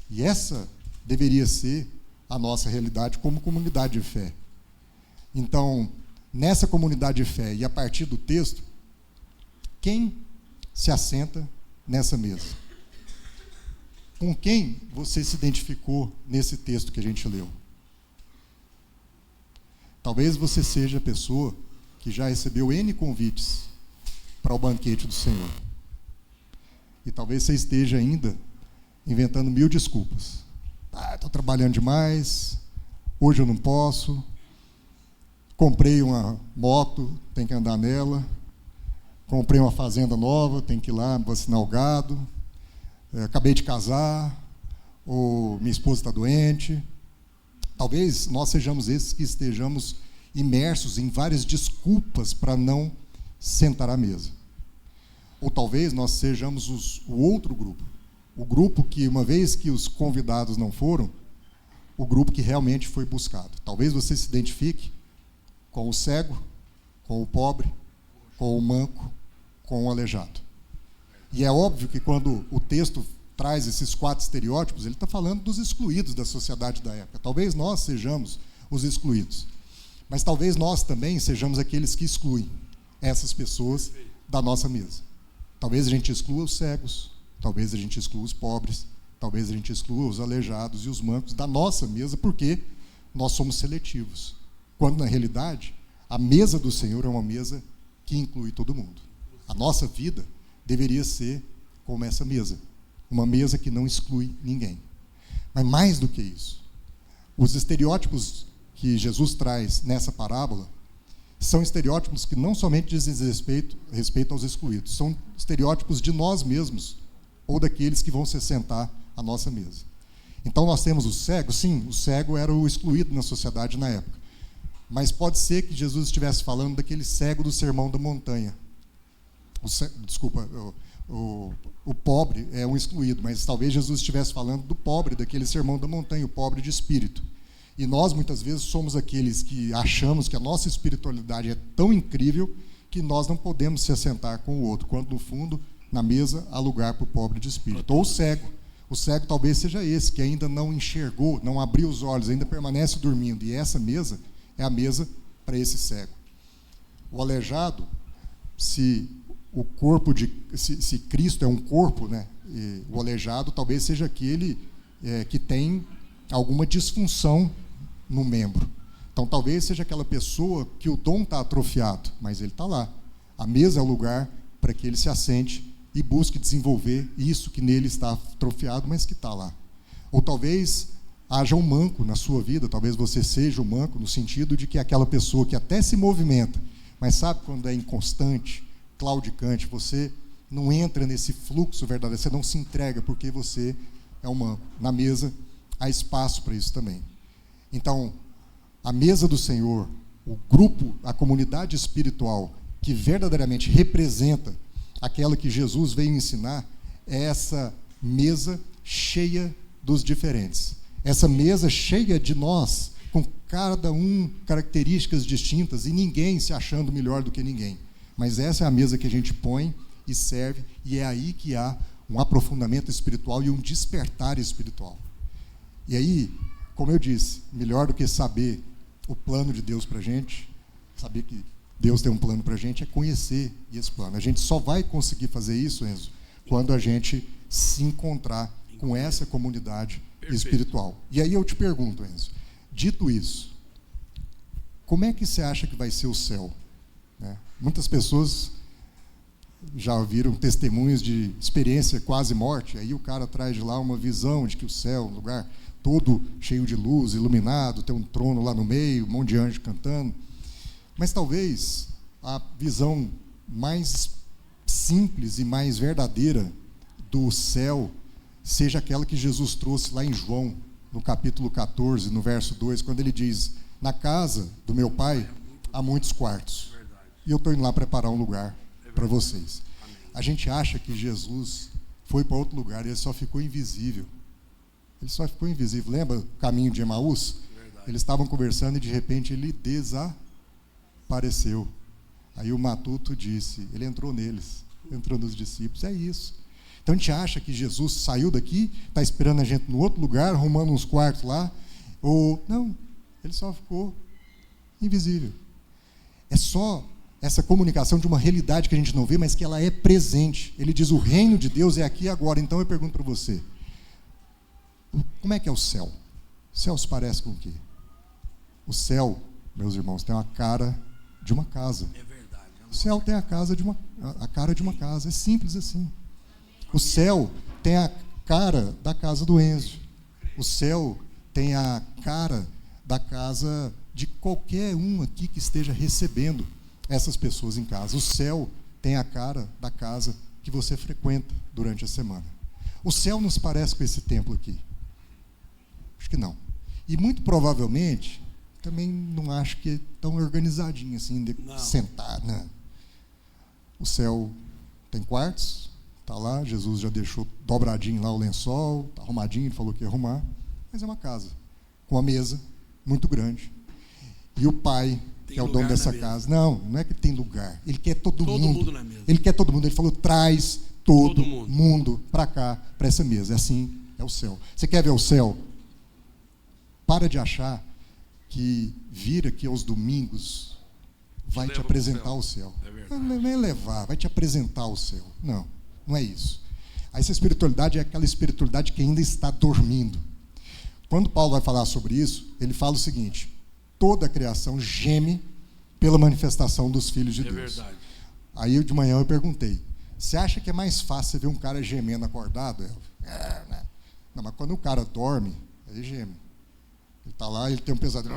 E essa deveria ser a nossa realidade como comunidade de fé. Então, nessa comunidade de fé, e a partir do texto, quem se assenta nessa mesa? Com quem você se identificou nesse texto que a gente leu? Talvez você seja a pessoa que já recebeu N convites para o banquete do Senhor. E talvez você esteja ainda inventando 1000 desculpas. Estou trabalhando demais, hoje eu não posso, comprei uma moto, tem que andar nela, comprei uma fazenda nova, tem que ir lá vacinar o gado, acabei de casar, ou minha esposa está doente. Talvez nós sejamos esses que estejamos imersos em várias desculpas para não sentar à mesa. Ou talvez nós sejamos o outro grupo, o grupo que, uma vez que os convidados não foram, o grupo que realmente foi buscado. Talvez você se identifique com o cego, com o pobre, com o manco, com o aleijado. E é óbvio que quando o texto traz esses 4 estereótipos, ele está falando dos excluídos da sociedade da época. Talvez nós sejamos os excluídos, mas talvez nós também sejamos aqueles que excluem essas pessoas da nossa mesa. Talvez a gente exclua os cegos, talvez a gente exclua os pobres, talvez a gente exclua os aleijados e os mancos da nossa mesa, porque nós somos seletivos. Quando, na realidade, a mesa do Senhor é uma mesa que inclui todo mundo. A nossa vida deveria ser como essa mesa, uma mesa que não exclui ninguém. Mas mais do que isso, os estereótipos que Jesus traz nessa parábola são estereótipos que não somente dizem respeito aos excluídos, são estereótipos de nós mesmos ou daqueles que vão se sentar à nossa mesa. Então nós temos o cego. Sim, o cego era o excluído na sociedade na época, mas pode ser que Jesus estivesse falando daquele cego do Sermão da Montanha. O pobre é um excluído, mas talvez Jesus estivesse falando do pobre daquele Sermão da Montanha, o pobre de espírito. E nós, muitas vezes, somos aqueles que achamos que a nossa espiritualidade é tão incrível que nós não podemos se assentar com o outro, quando, no fundo, na mesa, há lugar para o pobre de espírito. Ou o cego. O cego talvez seja esse, que ainda não enxergou, não abriu os olhos, ainda permanece dormindo. E essa mesa é a mesa para esse cego. O aleijado, se Cristo é um corpo, né, o aleijado talvez seja aquele que tem alguma disfunção no membro. Então, talvez seja aquela pessoa que o dom está atrofiado, mas ele está lá. A mesa é o lugar para que ele se assente e busque desenvolver isso que nele está atrofiado, mas que está lá. Ou talvez haja um manco na sua vida, talvez você seja um manco, no sentido de que é aquela pessoa que até se movimenta, mas sabe quando é inconstante, claudicante, você não entra nesse fluxo verdadeiro, você não se entrega porque você é um manco. Na mesa há espaço para isso também. Então, a mesa do Senhor, o grupo, a comunidade espiritual que verdadeiramente representa aquela que Jesus veio ensinar, é essa mesa cheia dos diferentes. Essa mesa cheia de nós, com cada um características distintas e ninguém se achando melhor do que ninguém. Mas essa é a mesa que a gente põe e serve, e é aí que há um aprofundamento espiritual e um despertar espiritual. E aí, como eu disse, melhor do que saber o plano de Deus para a gente, saber que Deus tem um plano para a gente, é conhecer esse plano. A gente só vai conseguir fazer isso, Enzo, quando a gente se encontrar com essa comunidade espiritual. E aí eu te pergunto, Enzo, dito isso, como é que você acha que vai ser o céu? Muitas pessoas já ouviram testemunhos de experiência quase morte, aí o cara traz de lá uma visão de que o céu é um lugar todo cheio de luz, iluminado, tem um trono lá no meio, um monte de anjo cantando. Mas talvez a visão mais simples e mais verdadeira do céu seja aquela que Jesus trouxe lá em João, no capítulo 14, no verso 2, quando ele diz: na casa do meu pai há muitos quartos, e eu estou indo lá preparar um lugar para vocês. A gente acha que Jesus foi para outro lugar e ele só ficou invisível. Ele só ficou invisível. Lembra o caminho de Emaús? Eles estavam conversando e de repente ele desapareceu. Aí o matuto disse, ele entrou neles, entrou nos discípulos. É isso. Então a gente acha que Jesus saiu daqui, está esperando a gente no outro lugar, arrumando uns quartos lá, ou não, ele só ficou invisível. É só essa comunicação de uma realidade que a gente não vê, mas que ela é presente. Ele diz, o reino de Deus é aqui e agora. Então eu pergunto para você, como é que é o céu? O céu se parece com o quê? O céu, meus irmãos, tem uma cara de uma casa. É verdade. O céu tem a cara de uma casa. É simples assim. O céu tem a cara da casa do Enzo. O céu tem a cara da casa de qualquer um aqui que esteja recebendo essas pessoas em casa. O céu tem a cara da casa que você frequenta durante a semana. O céu nos parece com esse templo aqui. Acho que não. E muito provavelmente, também não acho que é tão organizadinho assim, de sentar, né? O céu tem quartos, está lá, Jesus já deixou dobradinho lá o lençol, está arrumadinho, ele falou que ia arrumar, mas é uma casa, com uma mesa muito grande. E o pai, que é o dono dessa casa, não é que tem lugar, ele quer todo mundo na mesa. Ele quer todo mundo, ele falou, traz todo mundo para cá, para essa mesa. Assim é o céu. Você quer ver o céu? Para de achar que vir aqui aos domingos vai te apresentar o céu. Não é levar, vai te apresentar o céu. Não, não é isso. Essa espiritualidade é aquela espiritualidade que ainda está dormindo. Quando Paulo vai falar sobre isso, ele fala o seguinte: toda a criação geme pela manifestação dos filhos de Deus. Verdade. Aí de manhã eu perguntei, você acha que é mais fácil você ver um cara gemendo acordado? Não, mas quando o cara dorme, ele geme. Ele está lá, ele tem um pesadelo.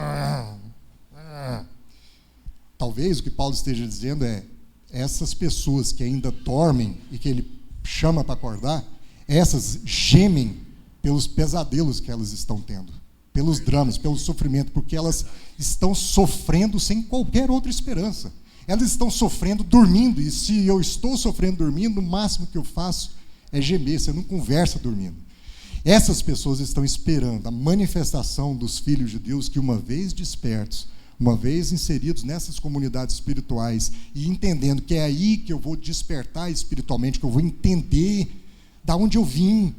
Talvez o que Paulo esteja dizendo é, essas pessoas que ainda dormem e que ele chama para acordar, essas gemem pelos pesadelos que elas estão tendo, pelos dramas, pelo sofrimento, porque elas estão sofrendo sem qualquer outra esperança. Elas estão sofrendo dormindo, e se eu estou sofrendo dormindo, o máximo que eu faço é gemer, você não conversa dormindo. Essas pessoas estão esperando a manifestação dos filhos de Deus que, uma vez despertos, uma vez inseridos nessas comunidades espirituais e entendendo que é aí que eu vou despertar espiritualmente, que eu vou entender da onde eu vim,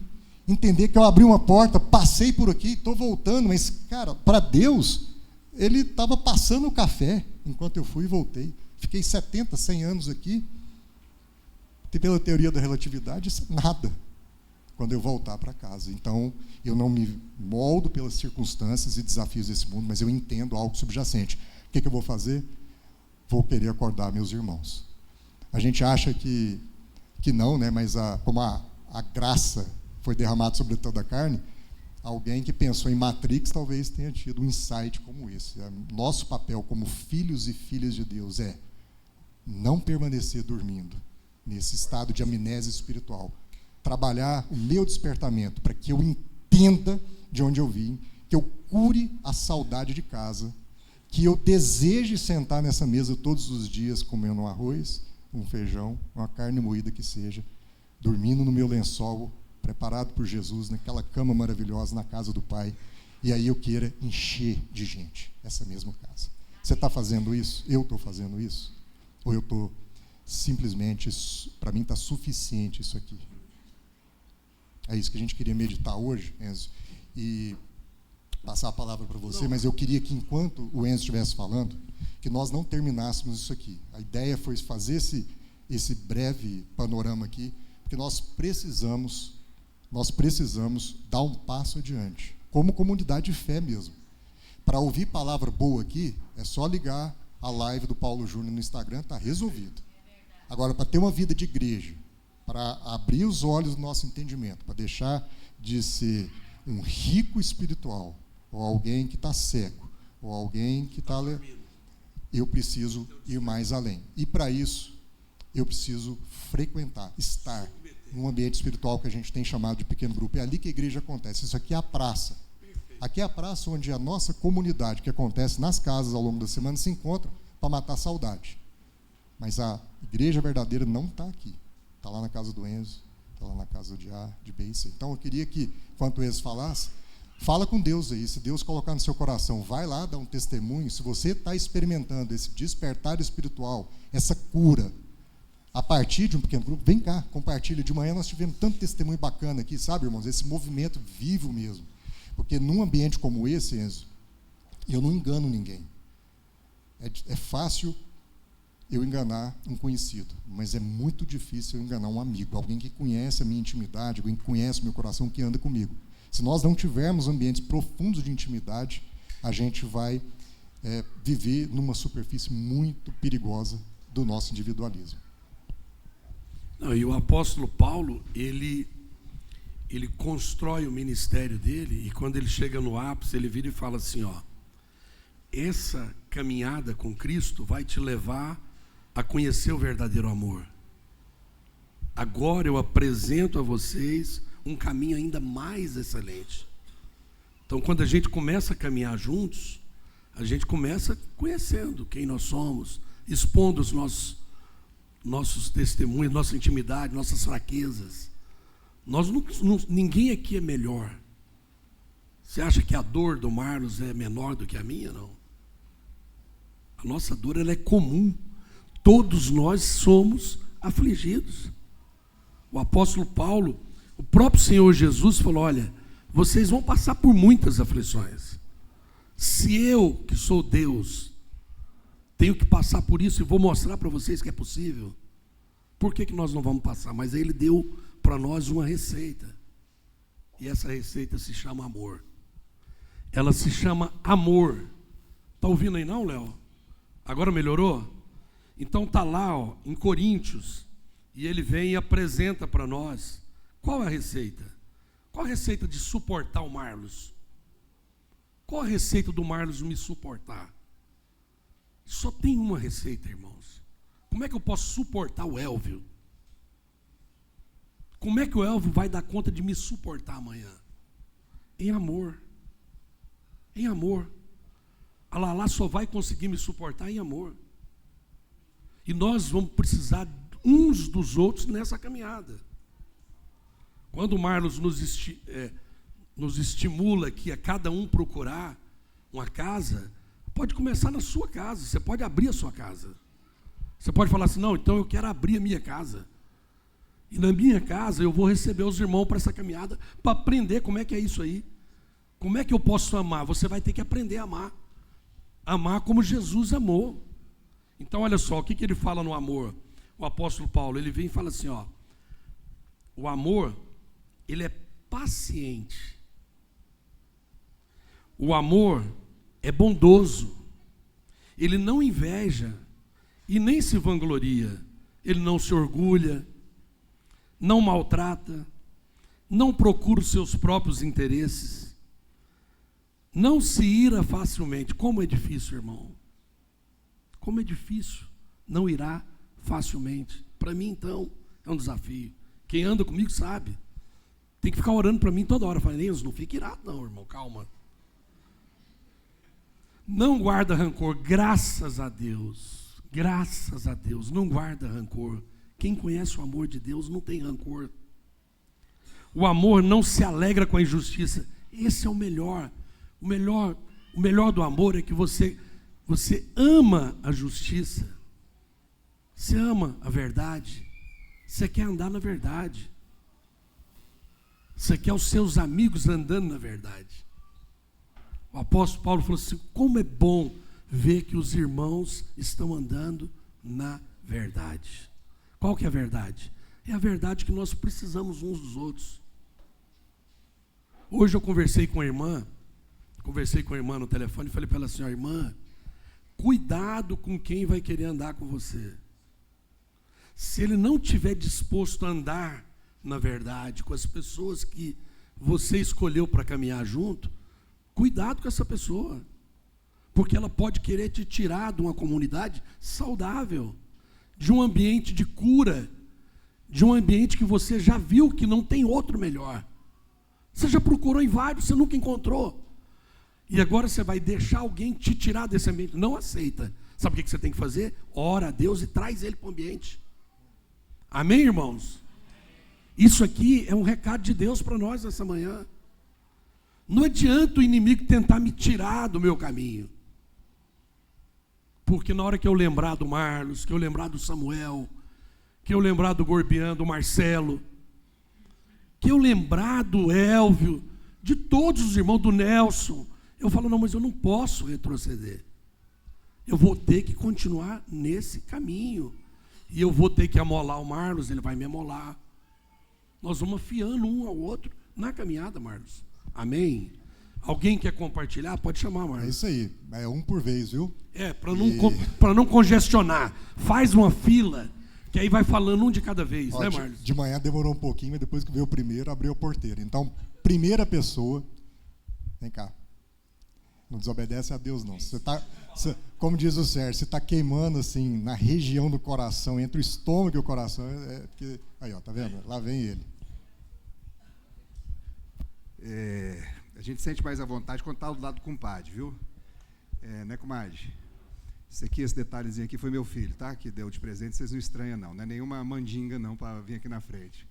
entender que eu abri uma porta, passei por aqui, estou voltando, mas, cara, para Deus, ele estava passando o café enquanto eu fui e voltei. Fiquei 70, 100 anos aqui, e pela teoria da relatividade, isso é nada quando eu voltar para casa. Então, eu não me moldo pelas circunstâncias e desafios desse mundo, mas eu entendo algo subjacente. O que eu vou fazer? Vou querer acordar meus irmãos. A gente acha que não, né? Mas como a graça foi derramada sobre toda a carne, alguém que pensou em Matrix talvez tenha tido um insight como esse. Nosso papel como filhos e filhas de Deus é não permanecer dormindo nesse estado de amnésia espiritual. Trabalhar o meu despertamento para que eu entenda de onde eu vim, que eu cure a saudade de casa, que eu deseje sentar nessa mesa todos os dias comendo um arroz, um feijão, uma carne moída que seja, dormindo no meu lençol, preparado por Jesus, naquela cama maravilhosa na casa do Pai, e aí eu queira encher de gente essa mesma casa. Você está fazendo isso? Eu estou fazendo isso? Ou eu estou simplesmente, para mim está suficiente isso aqui? É isso que a gente queria meditar hoje, Enzo, e passar a palavra para você, mas eu queria que, enquanto o Enzo estivesse falando, que nós não terminássemos isso aqui. A ideia foi fazer esse breve panorama aqui, porque nós precisamos dar um passo adiante, como comunidade de fé mesmo. Para ouvir palavra boa aqui, é só ligar a live do Paulo Júnior no Instagram, está resolvido. Agora, para ter uma vida de igreja, para abrir os olhos do nosso entendimento, para deixar de ser um rico espiritual, ou alguém que está cego, ou alguém que está... Eu preciso ir mais além. E para isso, eu preciso frequentar, estar num ambiente espiritual que a gente tem chamado de pequeno grupo. É ali que a igreja acontece. Isso aqui é a praça. Aqui é a praça onde a nossa comunidade, que acontece nas casas ao longo da semana, se encontra para matar a saudade. Mas a igreja verdadeira não está aqui. Está lá na casa do Enzo, está lá na casa de Beissa. Então, eu queria que, enquanto o Enzo falasse, fala com Deus aí. Se Deus colocar no seu coração, vai lá dar um testemunho. Se você está experimentando esse despertar espiritual, essa cura, a partir de um pequeno grupo, vem cá, compartilha. De manhã nós tivemos tanto testemunho bacana aqui, sabe, irmãos? Esse movimento vivo mesmo. Porque num ambiente como esse, Enzo, eu não engano ninguém. É fácil eu enganar um conhecido, mas é muito difícil eu enganar um amigo, alguém que conhece a minha intimidade, alguém que conhece o meu coração, que anda comigo. Se nós não tivermos ambientes profundos de intimidade, a gente vai viver numa superfície muito perigosa do nosso individualismo. Não, e o apóstolo Paulo, ele constrói o ministério dele, e quando ele chega no ápice, ele vira e fala assim, ó, essa caminhada com Cristo vai te levar a conhecer o verdadeiro amor. Agora eu apresento a vocês um caminho ainda mais excelente. Então, quando a gente começa a caminhar juntos, a gente começa conhecendo quem nós somos, expondo os nossos testemunhos, nossa intimidade, nossas fraquezas. Ninguém aqui é melhor. Você acha que a dor do Marlos é menor do que a minha? Não. A nossa dor, ela é comum. Todos nós somos afligidos. O apóstolo Paulo, o próprio Senhor Jesus falou, olha, vocês vão passar por muitas aflições. Se eu, que sou Deus, tenho que passar por isso e vou mostrar para vocês que é possível, por que nós não vamos passar? Mas Ele deu para nós uma receita. E essa receita se chama amor. Ela se chama amor. Está ouvindo aí não, Léo? Agora melhorou? Então está lá, ó, em Coríntios, e ele vem e apresenta para nós. Qual é a receita? Qual a receita de suportar o Marlos? Qual a receita do Marlos me suportar? Só tem uma receita, irmãos. Como é que eu posso suportar o Elvio? Como é que o Elvio vai dar conta de me suportar amanhã? Em amor. Em amor. A Lala só vai conseguir me suportar em amor. E nós vamos precisar uns dos outros nessa caminhada. Quando o Marlos nos estimula aqui a cada um procurar uma casa, pode começar na sua casa, você pode abrir a sua casa. Você pode falar assim, não, então eu quero abrir a minha casa. E na minha casa eu vou receber os irmãos para essa caminhada, para aprender como é que é isso aí. Como é que eu posso amar? Você vai ter que aprender a amar. Amar como Jesus amou. Então olha só, o que ele fala no amor? O apóstolo Paulo, ele vem e fala assim, ó, o amor, ele é paciente. O amor é bondoso. Ele não inveja e nem se vangloria. Ele não se orgulha, não maltrata, não procura os seus próprios interesses, não se ira facilmente. Como é difícil, irmão. Como é difícil não irar facilmente. Para mim, então, é um desafio. Quem anda comigo sabe. Tem que ficar orando para mim toda hora. Fala, Enzo, não fique irado não, irmão, calma. Não guarda rancor, graças a Deus. Graças a Deus, não guarda rancor. Quem conhece o amor de Deus não tem rancor. O amor não se alegra com a injustiça. Esse é o melhor. O melhor do amor é que você ama a justiça. Você ama a verdade. Você quer andar na verdade. Você quer os seus amigos andando na verdade. O apóstolo Paulo falou assim, como é bom ver que os irmãos estão andando na verdade. Qual que é a verdade? É a verdade que nós precisamos uns dos outros. Hoje eu conversei com a irmã no telefone e falei para ela assim, ó, irmã, cuidado com quem vai querer andar com você. Se ele não estiver disposto a andar na verdade, com as pessoas que você escolheu para caminhar junto, cuidado com essa pessoa, porque ela pode querer te tirar de uma comunidade saudável, de um ambiente de cura, de um ambiente que você já viu que não tem outro melhor. Você já procurou em vários, você nunca encontrou. E agora você vai deixar alguém te tirar desse ambiente. Não aceita. Sabe o que você tem que fazer? Ora a Deus e traz ele para o ambiente. Amém, irmãos? Isso aqui é um recado de Deus para nós nessa manhã. Não adianta o inimigo tentar me tirar do meu caminho. Porque na hora que eu lembrar do Marlos, que eu lembrar do Samuel, que eu lembrar do Gorbian, do Marcelo, que eu lembrar do Elvio, de todos os irmãos, do Nelson, eu falo, não, mas eu não posso retroceder. Eu vou ter que continuar nesse caminho. E eu vou ter que amolar o Marlos, ele vai me amolar. Nós vamos afiando um ao outro na caminhada, Marlos. Amém? Alguém quer compartilhar? Pode chamar, Marlos. É isso aí, é um por vez, viu? Para não congestionar. Faz uma fila, que aí vai falando um de cada vez, né, Marlos? De manhã demorou um pouquinho, mas depois que veio o primeiro, abriu a porteira. Então, primeira pessoa, vem cá. Não desobedece a Deus, não. Como diz o Sérgio, você está queimando assim na região do coração, entre o estômago e o coração. Aí, ó, tá vendo? Lá vem ele. A gente sente mais à vontade quando está do lado do compadre, viu? Né, comadre? Esse detalhezinho aqui foi meu filho, tá? Que deu de presente, vocês não estranham, não. Não é nenhuma mandinga, não, para vir aqui na frente.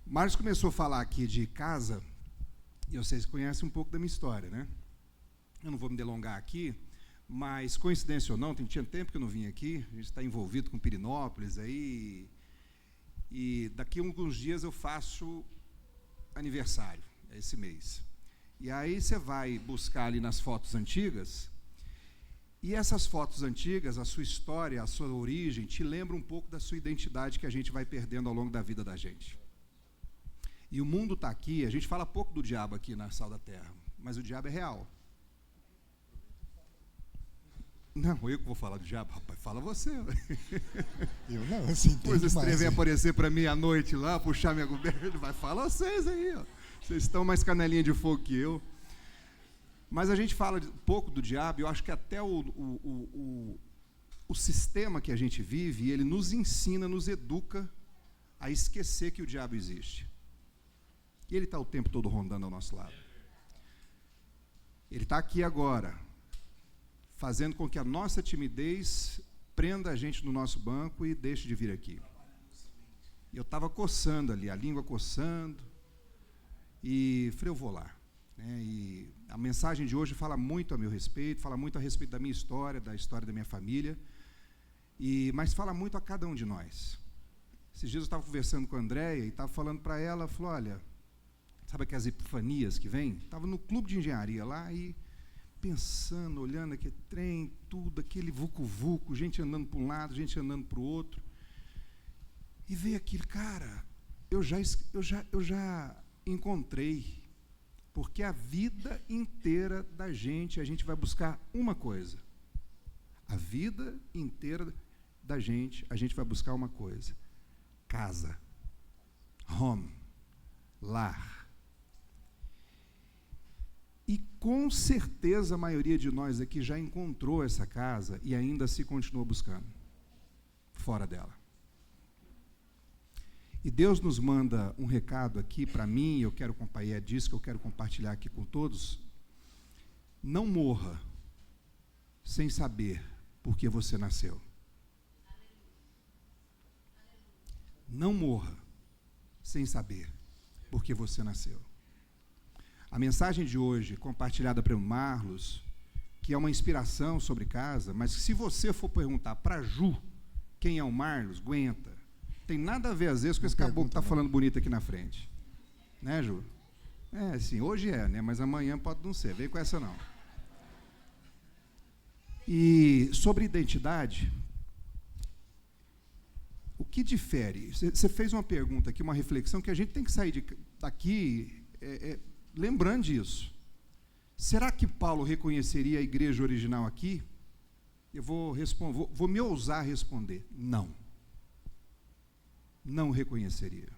Marcos começou a falar aqui de casa, e vocês conhecem um pouco da minha história, né? Eu não vou me delongar aqui, mas, coincidência ou não, tinha tempo que eu não vim aqui, a gente está envolvido com Pirinópolis aí, e daqui a alguns dias eu faço aniversário, esse mês. E aí você vai buscar ali nas fotos antigas, e essas fotos antigas, a sua história, a sua origem, te lembram um pouco da sua identidade que a gente vai perdendo ao longo da vida da gente. E o mundo está aqui, a gente fala pouco do diabo aqui na Sal da Terra, mas o diabo é real. Não, eu que vou falar do diabo, rapaz, fala você. Eu não, assim, Depois esse trem vem aparecer para mim à noite lá, puxar minha goberna, vai falar vocês aí, ó. Vocês estão mais canelinha de fogo que eu. Mas a gente fala um pouco do diabo, e eu acho que até o sistema que a gente vive, ele nos ensina, nos educa a esquecer que o diabo existe. E ele está o tempo todo rondando ao nosso lado. Ele está aqui agora, fazendo com que a nossa timidez prenda a gente no nosso banco e deixe de vir aqui. E eu estava coçando ali, a língua coçando, e falei, eu vou lá. E a mensagem de hoje fala muito a meu respeito, fala muito a respeito da minha história, da história da minha família, mas fala muito a cada um de nós. Esses dias eu estava conversando com a Andréia e estava falando para ela, falou, olha, sabe aquelas epifanias que vem? Estava no clube de engenharia lá e pensando, olhando aquele trem, tudo, aquele vucu-vucu, gente andando para um lado, gente andando para o outro, e veio aquilo, cara, eu já encontrei, porque a vida inteira da gente, a gente vai buscar uma coisa. A vida inteira da gente, a gente vai buscar uma coisa. Casa. Home. Lar. E com certeza a maioria de nós aqui já encontrou essa casa e ainda se continua buscando. Fora dela. E Deus nos manda um recado aqui para mim, eu quero compartilhar, é disso que eu quero compartilhar aqui com todos. Não morra sem saber por que você nasceu. Não morra sem saber por que você nasceu. A mensagem de hoje, compartilhada pelo Marlos, que é uma inspiração sobre casa, mas se você for perguntar para Ju quem é o Marlos, aguenta. Tem nada a ver, às vezes, com esse caboclo que está falando bonito aqui na frente. Né, Ju? Sim, hoje né? Mas amanhã pode não ser. Vem com essa, não. E sobre identidade, o que difere? Você fez uma pergunta aqui, uma reflexão, que a gente tem que sair daqui lembrando disso. Será que Paulo reconheceria a igreja original aqui? Eu vou me ousar a responder. Não. Não reconheceria.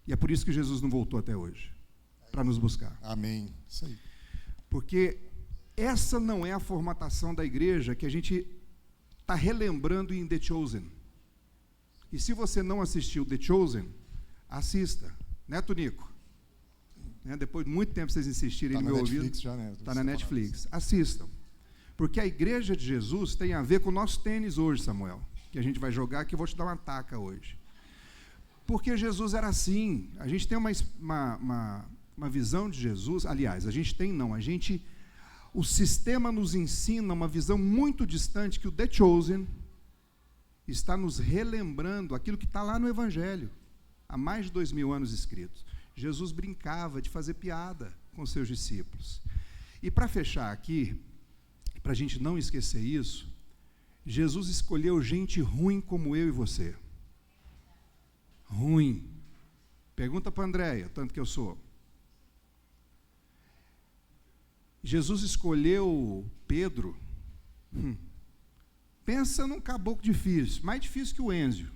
E é por isso que Jesus não voltou até hoje, para nos buscar. Amém. Isso aí. Porque essa não é a formatação da igreja que a gente está relembrando em The Chosen. E se você não assistiu The Chosen, assista. Né, Tonico? Depois de muito tempo vocês insistirem no meu ouvido. Está na Netflix. Assistam. Porque a igreja de Jesus tem a ver com o nosso tênis hoje, Samuel, que a gente vai jogar, que eu vou te dar uma taca hoje. Porque Jesus era assim. A gente tem uma visão de Jesus, aliás, o sistema nos ensina uma visão muito distante, que o The Chosen está nos relembrando aquilo que está lá no Evangelho, há mais de 2000 anos escritos. Jesus brincava de fazer piada com seus discípulos. E para fechar aqui, para a gente não esquecer isso, Jesus escolheu gente ruim como eu e você. Ruim. Pergunta para a Andréia, tanto que eu sou. Jesus escolheu Pedro. Pensa num caboclo difícil, mais difícil que o Enzio.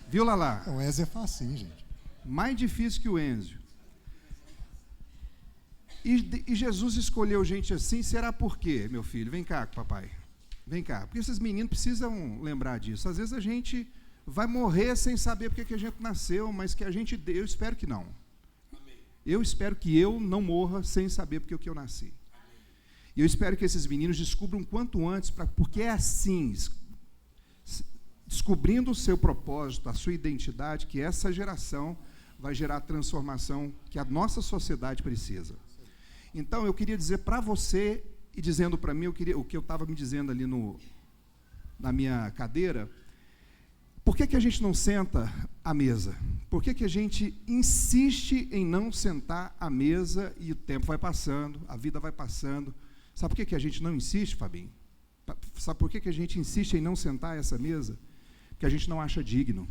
Viu, Lala? O Enzio é facinho, gente. Mais difícil que o Enzio. E Jesus escolheu gente assim, será por quê, meu filho? Vem cá, papai. Vem cá. Porque esses meninos precisam lembrar disso. Às vezes a gente vai morrer sem saber porque que a gente nasceu, mas que a gente... Eu espero que não. Eu espero que eu não morra sem saber porque que eu nasci. E eu espero que esses meninos descubram quanto antes, porque é assim, descobrindo o seu propósito, a sua identidade, que essa geração vai gerar a transformação que a nossa sociedade precisa. Então, eu queria dizer para você, e dizendo para mim, o que eu estava me dizendo ali na minha cadeira, por que a gente não senta à mesa? Por que a gente insiste em não sentar à mesa e o tempo vai passando, a vida vai passando? Sabe por que a gente não insiste, Fabinho? Sabe por que a gente insiste em não sentar a essa mesa? Porque a gente não acha digno.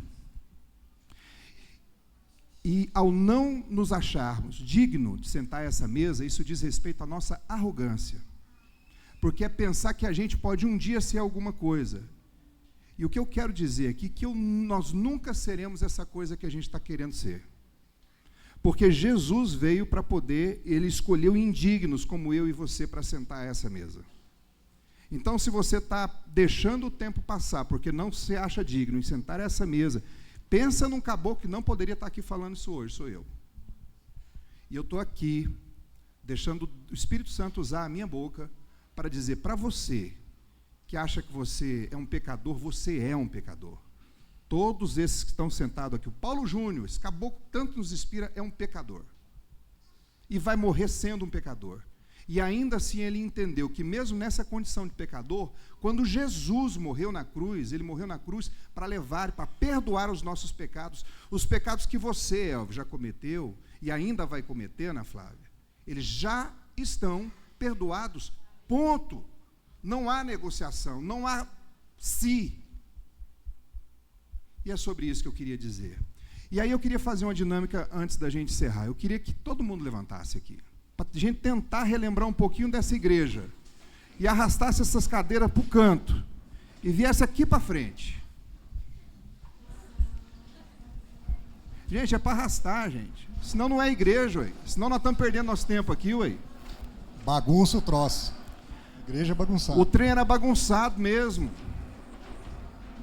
E ao não nos acharmos dignos de sentar a essa mesa, isso diz respeito à nossa arrogância. Porque é pensar que a gente pode um dia ser alguma coisa. E o que eu quero dizer aqui, que nós nunca seremos essa coisa que a gente está querendo ser. Porque Jesus veio para poder, ele escolheu indignos como eu e você para sentar a essa mesa. Então, se você está deixando o tempo passar, porque não se acha digno em sentar a essa mesa, pensa num caboclo que não poderia estar aqui falando isso hoje, sou eu. E eu estou aqui, deixando o Espírito Santo usar a minha boca para dizer para você, que acha que você é um pecador, você é um pecador. Todos esses que estão sentados aqui, o Paulo Júnior, esse caboclo que tanto nos inspira, é um pecador. E vai morrer sendo um pecador. E ainda assim ele entendeu que mesmo nessa condição de pecador, quando Jesus morreu na cruz, ele morreu na cruz para levar, para perdoar os nossos pecados, os pecados que você, Elvio, já cometeu e ainda vai cometer, Ana Flávia, eles já estão perdoados, ponto. Não há negociação, não há si. E é sobre isso que eu queria dizer. E aí eu queria fazer uma dinâmica antes da gente encerrar. Eu queria que todo mundo levantasse aqui, para a gente tentar relembrar um pouquinho dessa igreja, e arrastasse essas cadeiras para o canto, e viesse aqui para frente. Gente, é para arrastar, gente. Senão não é igreja, ué. Senão nós estamos perdendo nosso tempo aqui, ué. Bagunça o troço. Igreja bagunçada. O trem era bagunçado mesmo.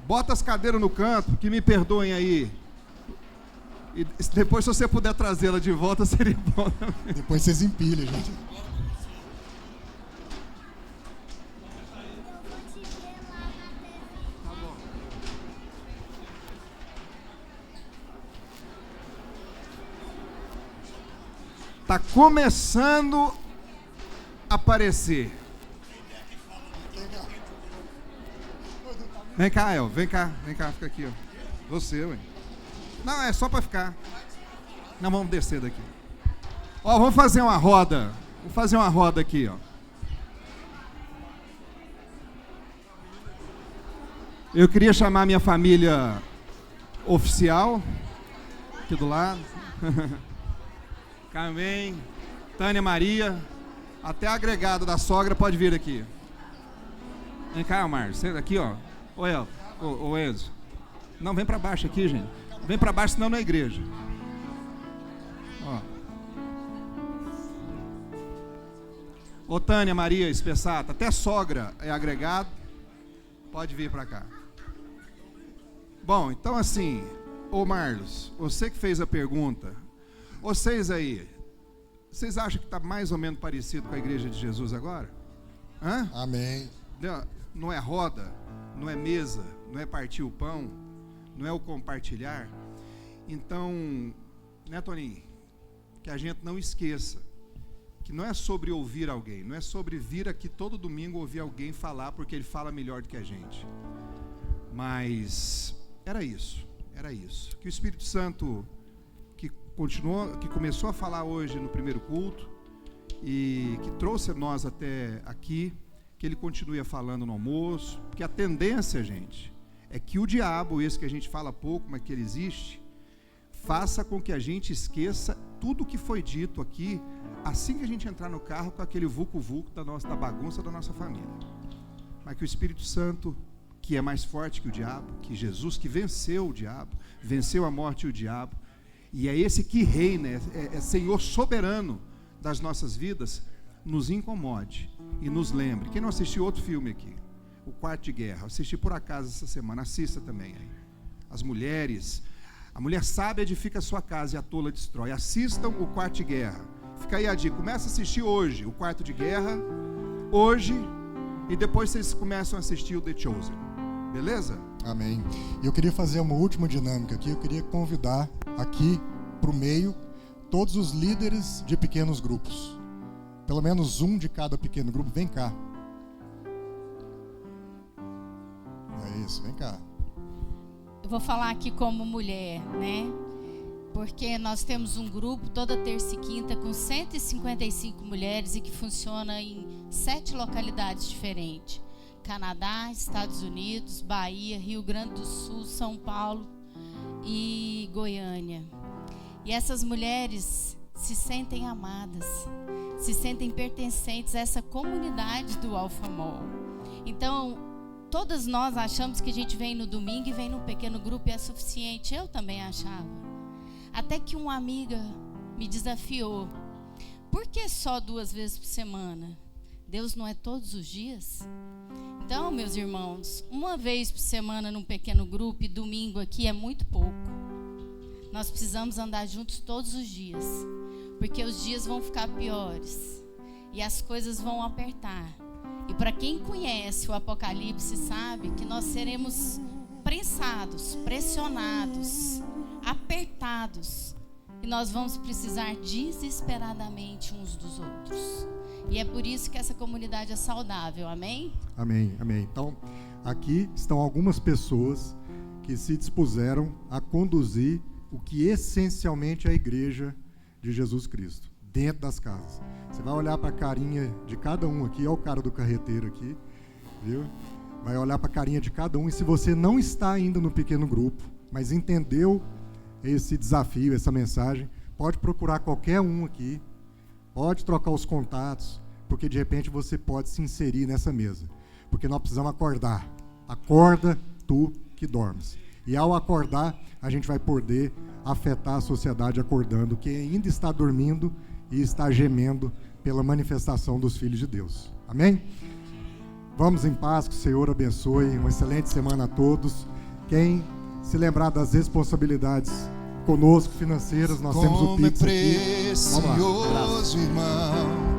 Bota as cadeiras no canto, que me perdoem aí. E depois, se você puder trazê-la de volta, seria bom também. Depois vocês empilham, gente. Tá bom. Tá começando a aparecer. Vem cá, El, vem cá, fica aqui, ó. Você, ué. Não, é só para ficar. Não, vamos descer daqui. Ó, vamos fazer uma roda. Vamos fazer uma roda aqui, ó. Eu queria chamar minha família oficial, aqui do lado. Carmen, Tânia Maria, até a agregada da sogra pode vir aqui. Vem cá, Márcio, você aqui, ó. Ô, El, ô Enzo. Não, vem para baixo aqui, gente. Vem para baixo, senão não é igreja. Ó. Ô, Tânia Maria Espessata, até sogra é agregado. Pode vir para cá. Bom, então assim, ô Marlos, você que fez a pergunta, vocês aí, vocês acham que está mais ou menos parecido com a Igreja de Jesus agora? Hã? Amém. Não é roda, não é mesa, não é partir o pão, não é o compartilhar. Então, né, Toninho, que a gente não esqueça que não é sobre ouvir alguém, não é sobre vir aqui todo domingo ouvir alguém falar porque ele fala melhor do que a gente. Mas era isso. Que o Espírito Santo que começou a falar hoje no primeiro culto e que trouxe nós até aqui, que ele continue falando no almoço, porque a tendência, gente, é que o diabo, esse que a gente fala pouco, mas que ele existe, faça com que a gente esqueça tudo o que foi dito aqui, assim que a gente entrar no carro com aquele vucu-vucu da bagunça da nossa família. Mas que o Espírito Santo, que é mais forte que o diabo, que Jesus que venceu o diabo, venceu a morte e o diabo, e é esse que reina, é Senhor soberano das nossas vidas, nos incomode e nos lembre. Quem não assistiu outro filme aqui, O Quarto de Guerra, assisti por acaso essa semana, assista também aí. as mulheres. A mulher sábia edifica a sua casa e a tola destrói. Assistam o Quarto de Guerra. Fica aí a dica, começa a assistir hoje o Quarto de Guerra, hoje, e depois vocês começam a assistir o The Chosen. Beleza? Amém. E eu queria fazer uma última dinâmica aqui. Eu queria convidar aqui para o meio todos os líderes de pequenos grupos. Pelo menos um de cada pequeno grupo. Vem cá. É isso, vem cá. Eu vou falar aqui como mulher, né? Porque nós temos um grupo toda terça e quinta com 155 mulheres e que funciona em 7 localidades diferentes. Canadá, Estados Unidos, Bahia, Rio Grande do Sul, São Paulo e Goiânia. E essas mulheres se sentem amadas, se sentem pertencentes a essa comunidade do Alpha Mall. Então, todas nós achamos que a gente vem no domingo e vem num pequeno grupo e é suficiente. Eu também achava. Até que uma amiga me desafiou. Por que só 2 vezes por semana? Deus não é todos os dias? Então, meus irmãos, 1 vez por semana num pequeno grupo e domingo aqui é muito pouco. Nós precisamos andar juntos todos os dias, porque os dias vão ficar piores e as coisas vão apertar. E para quem conhece o Apocalipse sabe que nós seremos prensados, pressionados, apertados, e nós vamos precisar desesperadamente uns dos outros. E é por isso que essa comunidade é saudável, amém? Amém, amém. Então, aqui estão algumas pessoas que se dispuseram a conduzir o que essencialmente é a igreja de Jesus Cristo, dentro das casas. Você vai olhar para a carinha de cada um aqui, olha o cara do carreteiro aqui, viu? Vai olhar para a carinha de cada um, e se você não está ainda no pequeno grupo, mas entendeu esse desafio, essa mensagem, pode procurar qualquer um aqui, pode trocar os contatos, porque de repente você pode se inserir nessa mesa. Porque nós precisamos acordar. Acorda tu que dormes. E ao acordar, a gente vai poder afetar a sociedade acordando, que ainda está dormindo e está gemendo pela manifestação dos filhos de Deus. Amém? Vamos em paz, que o Senhor abençoe. Uma excelente semana a todos. Quem se lembrar das responsabilidades conosco financeiras, nós temos o Pix aqui. Como é precioso, irmão,